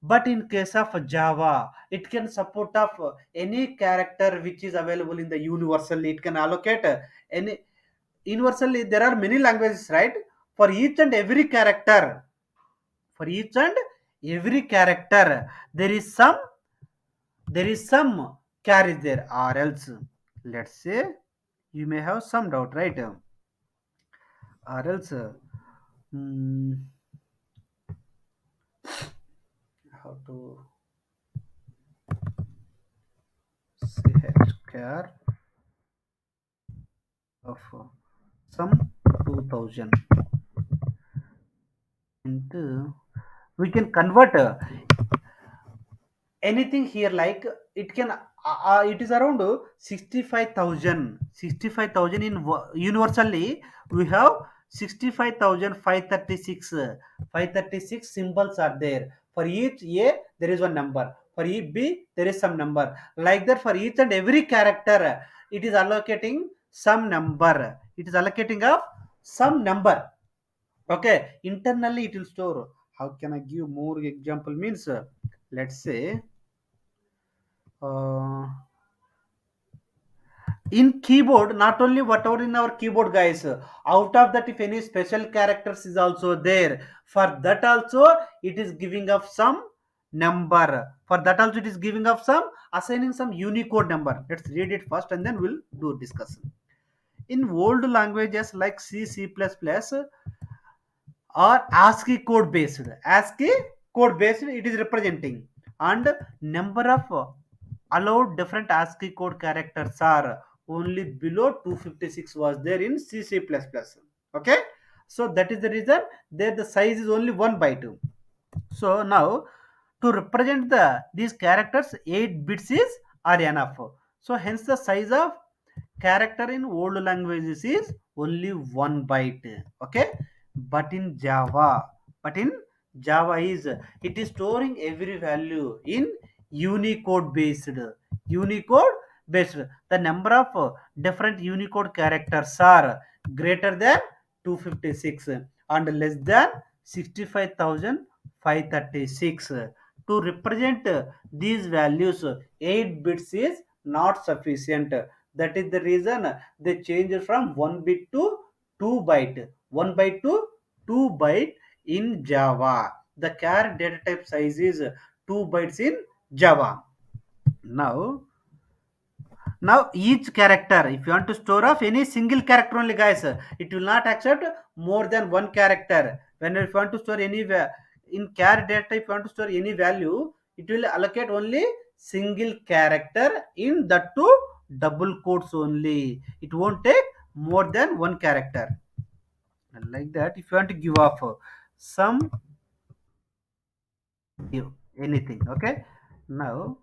But in case of java it can support of any character which is available in the universally, it can allocate any universally. There are many languages, right? For each and every character, for each and every character there is some, there is some carry there. Or else, let's say you may have some doubt, right? Or else Hmm, how to say care of some 2000 into we can convert anything here like it can it is around 65,000 universally we have 65,536 536 symbols are there. For each a there is one number, for each b there is some number, like that for each and every character it is allocating some number, it is allocating of some number. Okay, internally it will store. How can I give more example means let's say uh, in keyboard not only whatever in our keyboard guys, out of that if any special characters is also there, for that also it is giving of some number, for that also it is giving of some assigning some unicode number. Let's read it first and then we'll do discussion. In old languages like C++, or ASCII code based. ASCII code based it is representing, and number of allowed different ASCII code characters are only below 256 was there in C++. Okay, so that is the reason there the size is only 1 byte. So now to represent these characters 8 bits is are enough. So hence the size of character in old languages is only 1 byte. Okay, but in Java, but in Java is it is storing every value in Unicode based. Unicode based. The number of different Unicode characters are greater than 256 and less than 65,536. To represent these values, 8 bits is not sufficient. That is the reason they change from 1 bit to 2 byte. 1 byte to 2 byte in Java. The char data type size is 2 bytes in Java. Now each character, if you want to store of any single character only guys, it will not accept more than one character. When if you want to store any in char data, if you want to store any value, it will allocate only single character in that two double quotes only. It won't take more than one character. Like that, if you want to give off some anything, okay. Now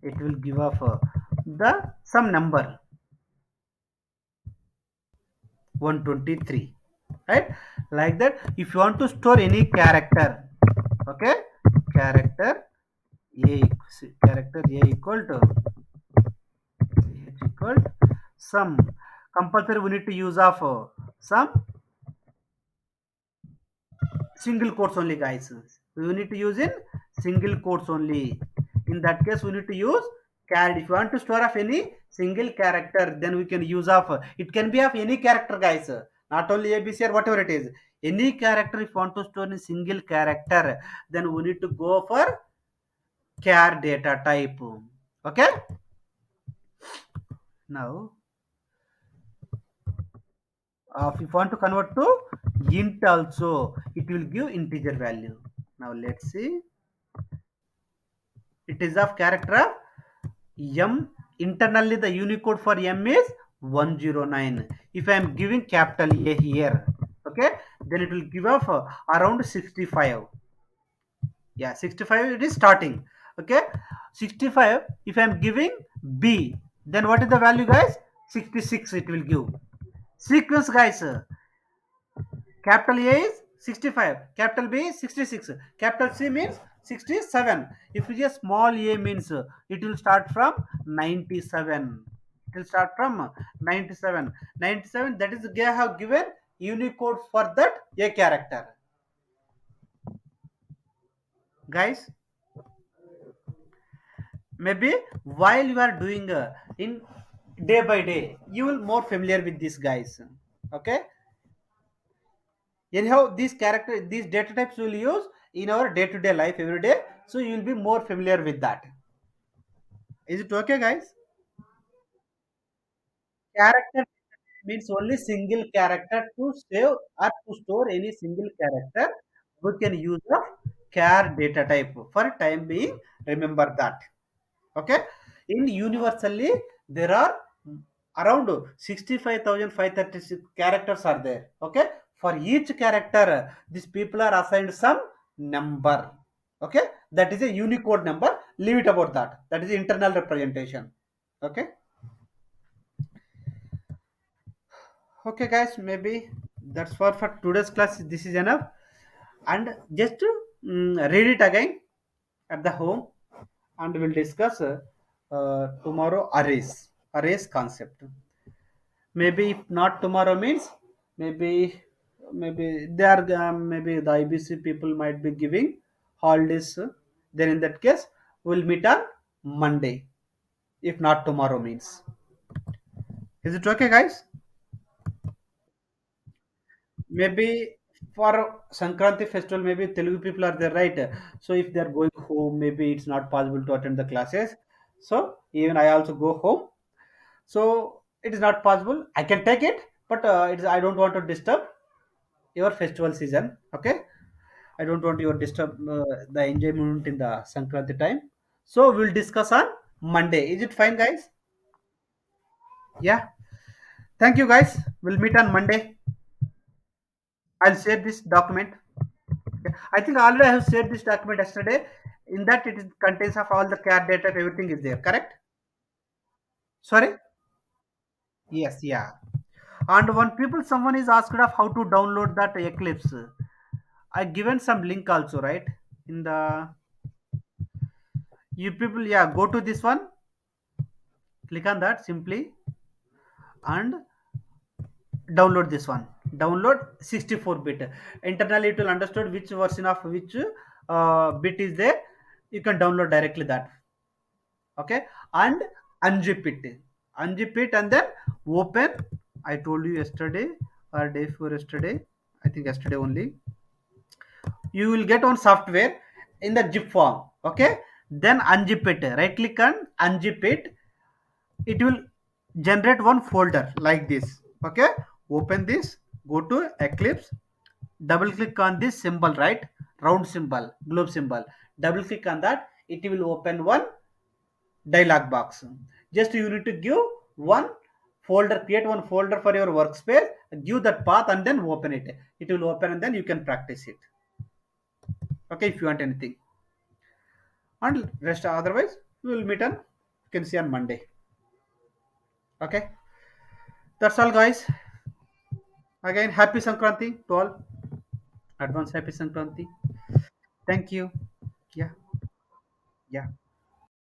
it will give off the some number 123, right? Like that if you want to store any character, okay, character a character a equal to h equal to some compulsory we need to use of some single quotes only guys. We need to use in single quotes only. In that case we need to use char. If you want to store of any single character then we can use of it can be of any character guys, not only abc or whatever it is, any character. If you want to store in single character then we need to go for char data type. Okay, now if you want to convert to int also it will give integer value. Now let's see, it is of character of M. Internally the unicode for M is 109. If I am giving capital A here, okay, then it will give off around 65. Yeah, 65 it is starting. Okay, 65 if I am giving B, then what is the value guys? 66 it will give. Sequence guys, capital A is 65, capital B is 66, capital C means 67. If you just small a means it will start from 97. It will start from 97. 97 that is they have given Unicode for that a character. Guys, maybe while you are doing in day by day, you will more familiar with this guys. Okay, anyhow these character these data types will use in our day-to-day life every day, so you will be more familiar with that. Is it okay guys? Character means only single character to save or to store any single character. We can use a char data type for time being. Remember that. Okay. In universally, there are around 65,536 characters are there. Okay. For each character, these people are assigned some number. Okay. That is a Unicode number. Leave it about that. That is internal representation. Okay. Okay, guys, maybe that's for today's class. This is enough. And just read it again at the home, and we'll discuss tomorrow arrays concept. Maybe if not tomorrow means maybe they are maybe the IBC people might be giving holidays. Then in that case, we'll meet on Monday. If not tomorrow means, is it okay, guys? Maybe for Sankranti festival, maybe Telugu people are there, right? So if they are going home, maybe it's not possible to attend the classes. So even I also go home. So it is not possible. I can take it, but it's I don't want to disturb your festival season. Okay, I don't want your disturb the enjoyment in the Sankranti time. So we'll discuss on Monday. Is it fine, guys? Yeah. Thank you, guys. We'll meet on Monday. I'll share this document. Okay. I think already I have shared this document yesterday. In that it is contains of all the car data, everything is there. Correct? Sorry? Yes, yeah. And when people someone is asked of how to download that Eclipse, I given some link also, right? In the you people, yeah, go to this one, click on that simply and download this one. Download 64-bit. Internally it will understood which version of which bit is there. You can download directly that. Okay, and unzip it, and then open. I told you yesterday or day before yesterday, I think yesterday only, you will get one software in the zip form. Okay, then unzip it, right click and unzip it. It will generate one folder like this. Okay, open this, go to Eclipse, double click on this symbol, right, round symbol, globe symbol, double click on that. It will open one dialog box. Just you need to give one folder, create one folder for your workspace, give that path and then open it. It will open and then you can practice it. Okay, if you want anything. And rest otherwise, we will meet on, you can see on Monday. Okay, that's all, guys. Again, happy Sankranti to all. Advance happy Sankranti. Thank you. Yeah, yeah.